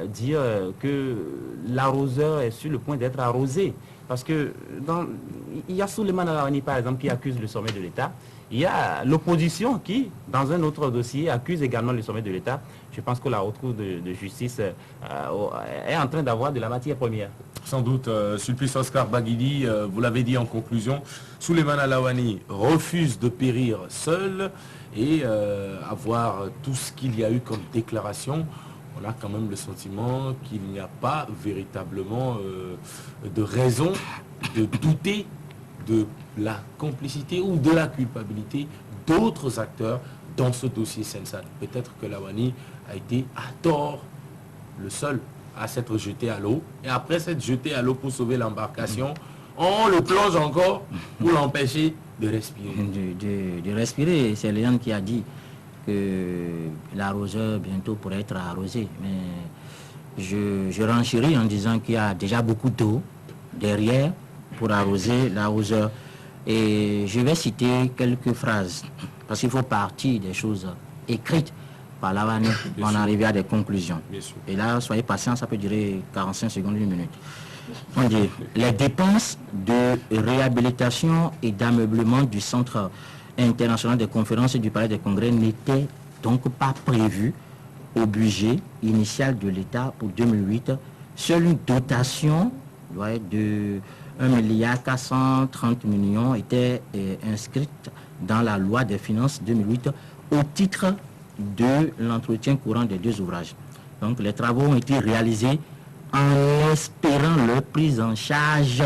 dire que l'arroseur est sur le point d'être arrosé. Parce que il y a Souleymane Alawani, par exemple, qui accuse le sommet de l'État. Il y a l'opposition qui, dans un autre dossier, accuse également le sommet de l'État. Je pense que la Haute Cour de justice est en train d'avoir de la matière première. Sans doute, Sulpice Oscar Baguili, vous l'avez dit en conclusion, Souleymane Alawani refuse de périr seul et avoir tout ce qu'il y a eu comme déclaration. On a quand même le sentiment qu'il n'y a pas véritablement de raison de douter de la complicité ou de la culpabilité d'autres acteurs dans ce dossier Sensane. Peut-être que Lawani a été à tort le seul à s'être jeté à l'eau. Et après s'être jeté à l'eau pour sauver l'embarcation, on le plonge encore pour l'empêcher de respirer. De respirer, c'est Léon qui a dit que l'arroseur bientôt pourrait être arrosé. Mais je renchéris en disant qu'il y a déjà beaucoup d'eau derrière pour arroser l'arroseur. Et je vais citer quelques phrases, parce qu'il faut partir des choses écrites par Lawani pour en arriver à des conclusions. Et là, soyez patient, ça peut durer 45 secondes, 1 minute. On dit, les dépenses de réhabilitation et d'ameublement du Centre international des conférences et du Palais des Congrès n'étaient donc pas prévues au budget initial de l'État pour 2008. Seule une dotation de 1,430 milliard était inscrite dans la loi des finances 2008 au titre de l'entretien courant des 2 ouvrages. Donc les travaux ont été réalisés en espérant leur prise en charge,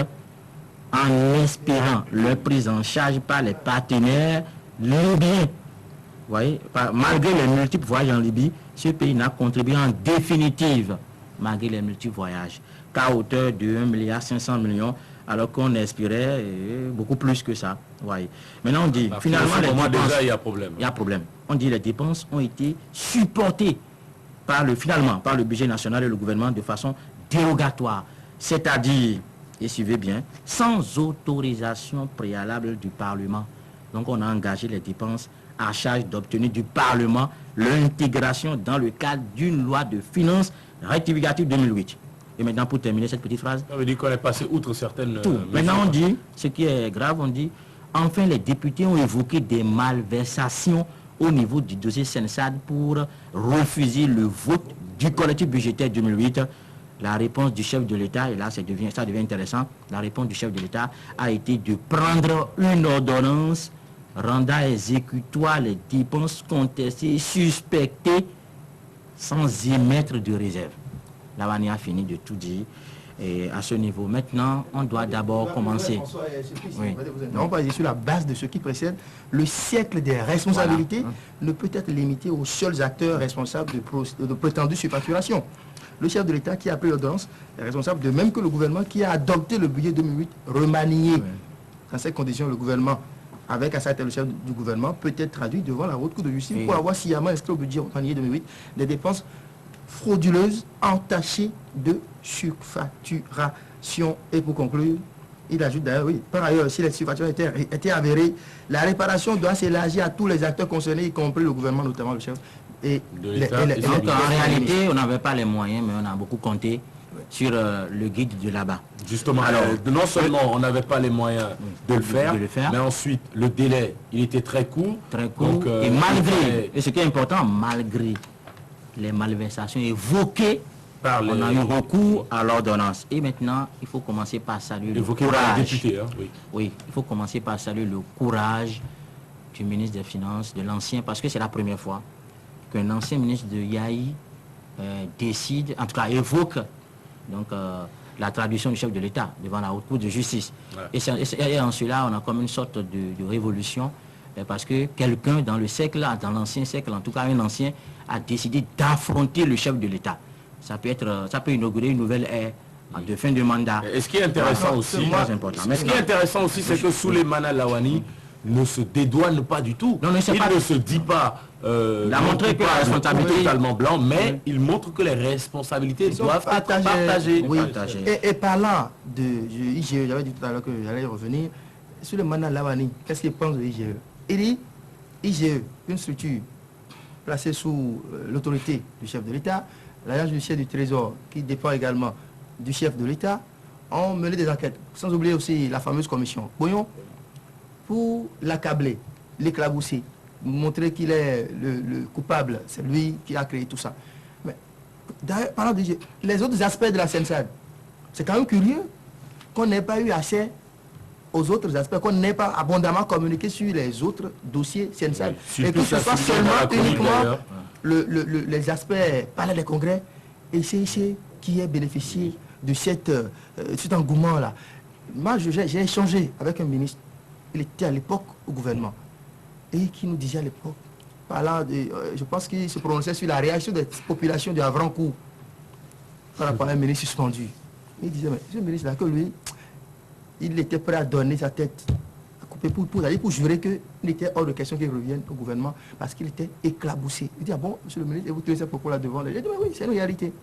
par les partenaires libyens. Vous voyez, malgré les multiples voyages en Libye, ce pays n'a contribué en définitive, malgré les multiples voyages, qu'à hauteur de 1,5 milliard, alors qu'on espérait beaucoup plus que ça. Ouais. Maintenant, on dit, finalement, les dépenses, déjà, il y a problème. Il y a problème. On dit les dépenses ont été supportées par le budget national et le gouvernement de façon dérogatoire. C'est-à-dire, et suivez bien, sans autorisation préalable du Parlement. Donc, on a engagé les dépenses à charge d'obtenir du Parlement l'intégration dans le cadre d'une loi de finances rectificative 2008. Et maintenant, pour terminer cette petite phrase... Ça veut dire qu'on est passé outre certaines... Tout. Maintenant, on dit, ce qui est grave, on dit, enfin, les députés ont évoqué des malversations au niveau du dossier Sensane pour refuser le vote du collectif budgétaire 2008. La réponse du chef de l'État, et là, ça devient intéressant, la réponse du chef de l'État a été de prendre une ordonnance rendant exécutoire les dépenses contestées et suspectées sans émettre de réserve. Lawani a fini de tout dire et à ce niveau. Maintenant, on doit d'abord commencer. On va dire sur la base de ce qui précède. Le siècle des responsabilités ne peut être limité aux seuls acteurs responsables de prétendues surfacturations. Le chef de l'État qui a pris l'ordonnance est responsable, de même que le gouvernement qui a adopté le budget 2008 remanié. Dans ces conditions, le gouvernement, avec un certain le chef du gouvernement, peut être traduit devant la Haute Cour de justice pour avoir sciemment inscrit au budget remanié 2008 des dépenses frauduleuses entachées de surfacturation. Et pour conclure, il ajoute d'ailleurs, par ailleurs, si les surfacturations étaient avérées, la réparation doit s'élargir à tous les acteurs concernés, y compris le gouvernement, notamment le chef. Et donc en réalité, on n'avait pas les moyens, mais on a beaucoup compté sur le guide de là-bas. Justement, alors, non seulement on n'avait pas les moyens de le faire, mais ensuite le délai, il était très court. Donc, et malgré, et ce qui est important, malgré les malversations évoquées, on a eu recours à l'ordonnance. Et maintenant, il faut commencer par saluer le courage. Député, oui, il faut commencer par saluer le courage du ministre des Finances, de l'ancien, parce que c'est la première fois qu'un ancien ministre de Yahi décide, en tout cas évoque donc, la traduction du chef de l'État devant la Haute Cour de justice. Et en cela, on a comme une sorte de révolution, parce que quelqu'un dans le siècle, dans l'ancien siècle, en tout cas un ancien, a décidé d'affronter le chef de l'État. Ça peut inaugurer une nouvelle ère de fin de mandat. Et ce qui est intéressant aussi, c'est que Souleymane Alawani ne se dédouane pas du tout. Non, il ne se dit pas il a montré que la responsabilité totalement blanc, mais il montre que les responsabilités doivent être partagées. Et parlant de IGE, j'avais dit tout à l'heure que j'allais y revenir, Souleymane Alawani, qu'est-ce qu'il pense de l'IGE? Il dit, IGE, une structure placée sous l'autorité du chef de l'État, l'agence judiciaire du Trésor, qui dépend également du chef de l'État, ont mené des enquêtes, sans oublier aussi la fameuse commission Bouillon, pour l'accabler, l'éclabousser, montrer qu'il est le coupable, c'est lui qui a créé tout ça. Mais parlant les autres aspects de la CNSAD, c'est quand même curieux qu'on n'ait pas eu accès aux autres aspects, qu'on n'ait pas abondamment communiqué sur les autres dossiers CNSAD. Oui, et que ce soit seulement uniquement les aspects palais des congrès et CIC qui ait bénéficié de cet engouement-là. Moi, j'ai échangé avec un ministre, il était à l'époque au gouvernement, et qui nous disait à l'époque, parlant de, je pense qu'il se prononçait sur la réaction des populations de Havrancourt par rapport à un ministre suspendu. Il disait, mais ce ministre-là, que lui, il était prêt à donner sa tête, à couper pour jurer qu'il était hors de question qu'il revienne au gouvernement parce qu'il était éclaboussé. Il dit, ah bon, monsieur le ministre, et vous tenez ces propos-là devant les gens. Il dit, oui, c'est une réalité.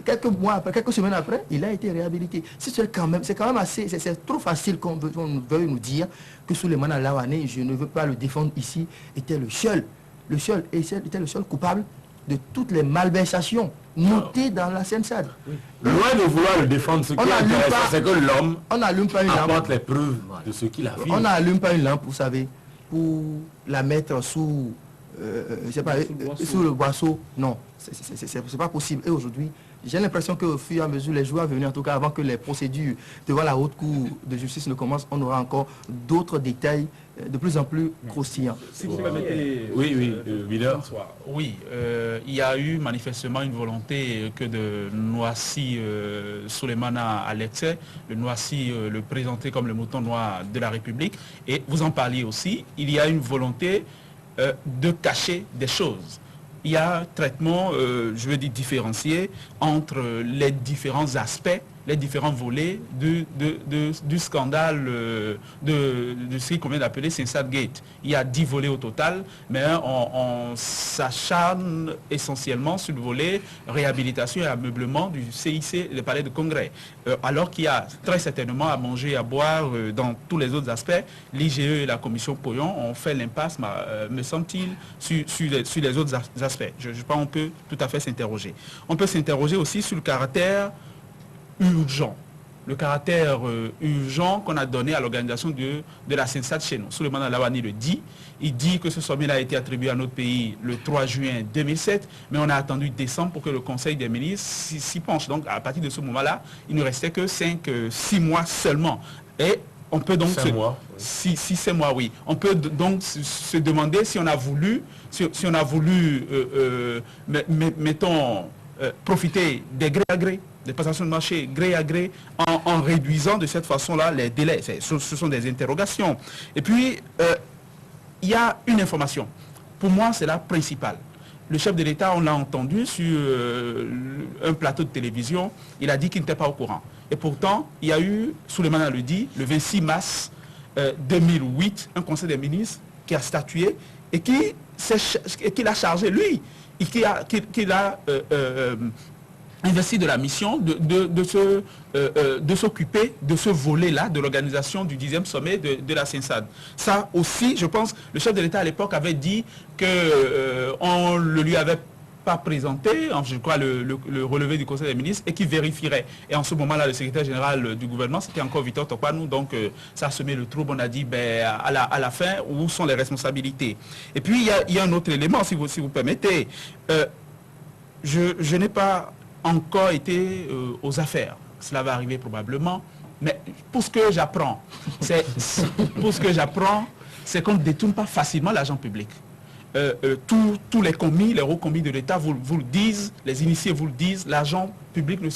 Quelques mois après, quelques semaines après, il a été réhabilité. C'est quand même assez, c'est trop facile qu'on veuille nous dire que Souleymane Laouané, je ne veux pas le défendre ici, était le seul coupable de toutes les malversations notées dans la CNSAD. Oui. Loin de vouloir le défendre, ce qui est intéressant, c'est que l'homme apporte les preuves de ce qu'il a fait. On n'allume pas une lampe, vous savez, pour la mettre sous, sous le boisseau. Non, c'est pas possible. Et aujourd'hui, j'ai l'impression qu'au fur et à mesure, les jours à venir, en tout cas avant que les procédures devant la haute cour de justice ne commencent, on aura encore d'autres détails de plus en plus croustillants. Si vous permettez, Oui, il y a eu manifestement une volonté que de noircir Souleymane à l'excès, de noircir le présenter comme le mouton noir de la République. Et vous en parliez aussi, il y a une volonté de cacher des choses. Il y a un traitement, je veux dire, différencié entre les différents aspects, les différents volets du scandale de ce qu'on vient d'appeler CNSAD Gate. Il y a 10 volets au total, mais on s'acharne essentiellement sur le volet réhabilitation et ameublement du CIC, le palais de congrès. Alors qu'il y a très certainement à manger et à boire dans tous les autres aspects. L'IGE et la commission Poyon ont fait l'impasse, me semble-t-il, sur les autres aspects. Je pense qu'on peut tout à fait s'interroger. On peut s'interroger aussi sur le caractère urgent. Le caractère urgent qu'on a donné à l'organisation de la CNSAD chez nous. Souleymane Laouané le dit. Il dit que ce sommet-là a été attribué à notre pays le 3 juin 2007, mais on a attendu décembre pour que le Conseil des ministres s'y penche. Donc à partir de ce moment-là, il ne restait que 6 mois seulement. Et on peut donc 5 mois. 6 mois, oui. On peut donc se demander si on a voulu, mettons, profiter des gré à gré, des passations de marché gré à gré, en réduisant de cette façon-là les délais. Ce sont des interrogations. Et puis, il y a une information. Pour moi, c'est la principale. Le chef de l'État, on l'a entendu sur un plateau de télévision, il a dit qu'il n'était pas au courant. Et pourtant, il y a eu, Souleymane le dit, le 26 mars 2008, un conseil des ministres qui a statué et qui l'a chargé, lui, et qui l'a investi de la mission de s'occuper de ce volet-là de l'organisation du 10e sommet de la CNSAD. Ça aussi, je pense, le chef de l'État à l'époque avait dit qu'on ne lui avait pas présenté, je crois, le relevé du Conseil des ministres et qui vérifierait. Et en ce moment-là, le secrétaire général du gouvernement, c'était encore Victor Tokpanou, donc ça a semé le trouble. On a dit, à la fin, où sont les responsabilités? Et puis, il y a un autre élément, si vous permettez. Je n'ai pas encore été aux affaires. Cela va arriver probablement. Mais pour ce que j'apprends, c'est qu'on ne détourne pas facilement l'argent public. Tous les commis, les hauts commis de l'État vous le disent, les initiés vous le disent, l'argent public ne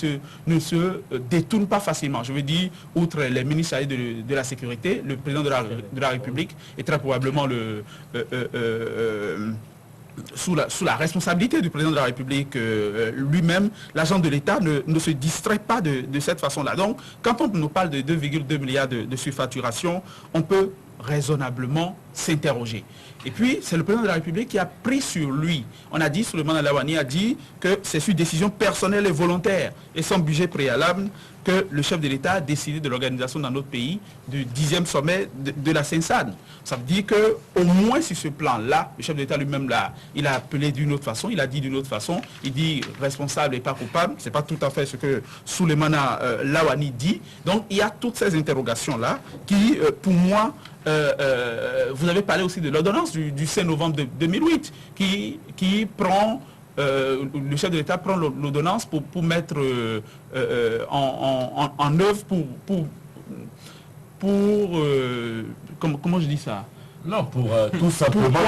se détourne pas facilement. Je veux dire, outre les ministres de la Sécurité, le président de la République est très probablement sous la responsabilité du président de la République lui-même, l'agent de l'État ne se distrait pas de cette façon-là. Donc, quand on nous parle de 2,2 milliards de surfacturation, on peut raisonnablement s'interroger. Et puis, c'est le président de la République qui a pris sur lui. On a dit, Souleymane Laouani a dit que c'est sur décision personnelle et volontaire et sans budget préalable que le chef de l'État a décidé de l'organisation dans notre pays du 10e sommet de la CENSAD. Ça veut dire qu'au moins sur ce plan-là, le chef de l'État lui-même, il a appelé d'une autre façon, il a dit d'une autre façon, il dit responsable et pas coupable. Ce n'est pas tout à fait ce que Souleymane Laouani dit. Donc, il y a toutes ces interrogations-là qui, pour moi, vous avez parlé aussi de l'ordonnance du 5 novembre 2008 qui prend, le chef de l'État prend l'ordonnance pour mettre en œuvre comment je dis ça? Non, pour tout simplement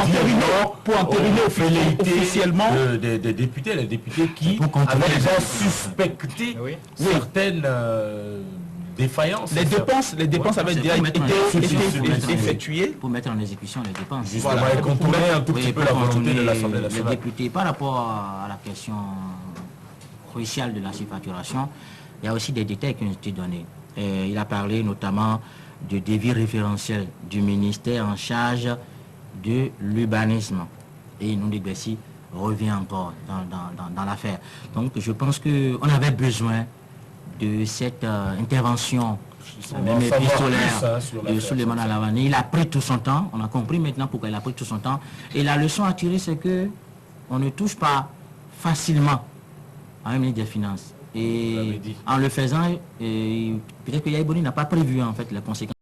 pour entériner officiellement des députés, les députés qui avaient déjà suspecté certaines défaillances. Les dépenses avaient déjà été effectuées. Pour mettre en exécution les dépenses. Justement, et contourner un tout petit peu la volonté de l'Assemblée nationale. Les députés, par rapport à la question cruciale de la surfacturation, il y a aussi des détails qui ont été donnés. Il a parlé notamment de devis référentiel du ministère en charge de l'urbanisme. Et Inondé Bessi revient encore dans l'affaire. Donc je pense qu'on avait besoin de cette intervention même épistolaire de Souleymane Laouani. Il a pris tout son temps. On a compris maintenant pourquoi il a pris tout son temps. Et la leçon à tirer, c'est que on ne touche pas facilement à un ministre des Finances. Et en le faisant, peut-être que Yaï Boni n'a pas prévu en fait les conséquences.